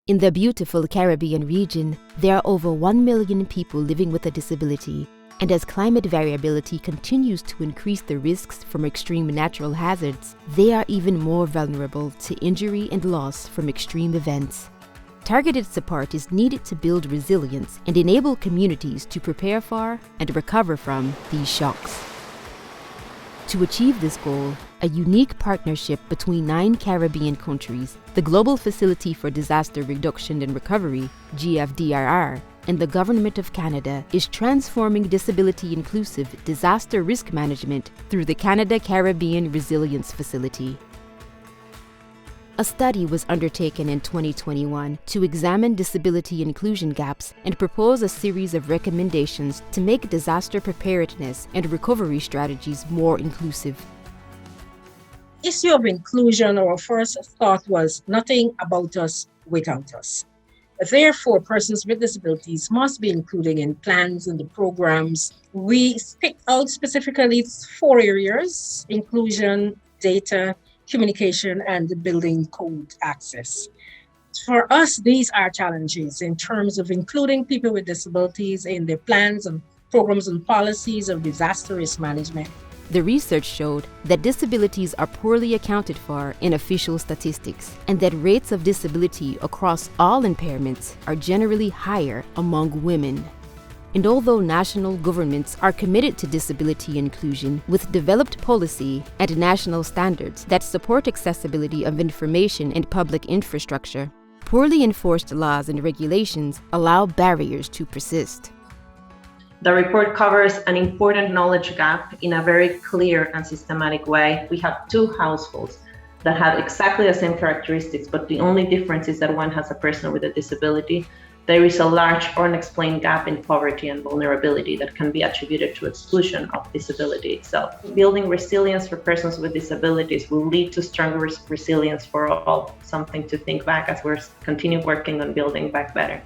In the beautiful Caribbean region, there are over 1 million people living with a disability, and as climate variability continues to increase the risks from extreme natural hazards, they are even more vulnerable to injury and loss from extreme events. Targeted support is needed to build resilience and enable communities to prepare for and recover from these shocks. To achieve this goal, a unique partnership between 9 Caribbean countries, the Global Facility for Disaster Reduction and Recovery, GFDRR, and the Government of Canada is transforming disability-inclusive disaster risk management through the Canada Caribbean Resilience Facility. A study was undertaken in 2021 to examine disability inclusion gaps and propose a series of recommendations to make disaster preparedness and recovery strategies more inclusive. The issue of inclusion, our first thought was nothing about us without us. Therefore, persons with disabilities must be included in plans and the programs. We picked out specifically 4 areas: inclusion, data, communication, and the building code access. For us, these are challenges in terms of including people with disabilities in their plans and programs and policies of disaster risk management. The research showed that disabilities are poorly accounted for in official statistics, and that rates of disability across all impairments are generally higher among women. And although national governments are committed to disability inclusion with developed policy and national standards that support accessibility of information and public infrastructure, poorly enforced laws and regulations allow barriers to persist. The report covers an important knowledge gap in a very clear and systematic way. We have 2 households that have exactly the same characteristics, but the only difference is that one has a person with a disability. There is a large unexplained gap in poverty and vulnerability that can be attributed to exclusion of disability itself. Building resilience for persons with disabilities will lead to stronger resilience for all, something to think back as we're continue working on building back better.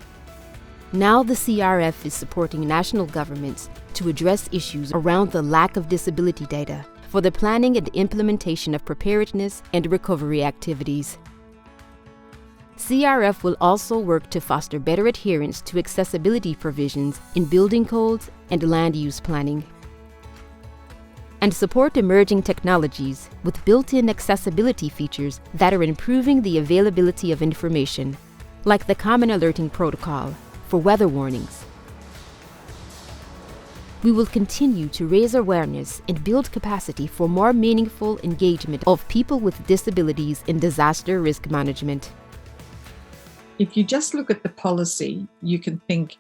Now the CRF is supporting national governments to address issues around the lack of disability data for the planning and implementation of preparedness and recovery activities. CRF will also work to foster better adherence to accessibility provisions in building codes and land use planning, and support emerging technologies with built-in accessibility features that are improving the availability of information, like the Common Alerting Protocol for weather warnings. We will continue to raise awareness and build capacity for more meaningful engagement of people with disabilities in disaster risk management. If you just look at the policy, you can think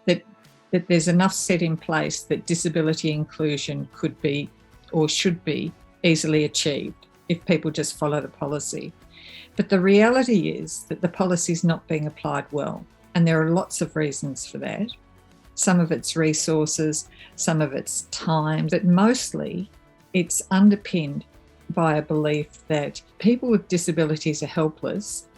that there's enough set in place that disability inclusion could be or should be easily achieved if people just follow the policy. But the reality is that the policy is not being applied well, and there are lots of reasons for that. Some of it's resources, some of it's time, but mostly it's underpinned by a belief that people with disabilities are helpless,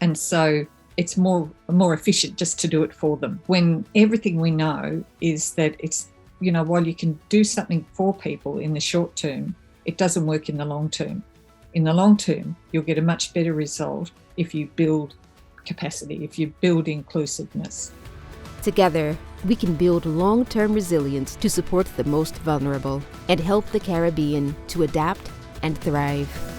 and so it's more efficient just to do it for them. When everything we know is that it's, while you can do something for people in the short term, it doesn't work in the long term. In the long term, you'll get a much better result if you build capacity, if you build inclusiveness. Together, we can build long-term resilience to support the most vulnerable and help the Caribbean to adapt and thrive.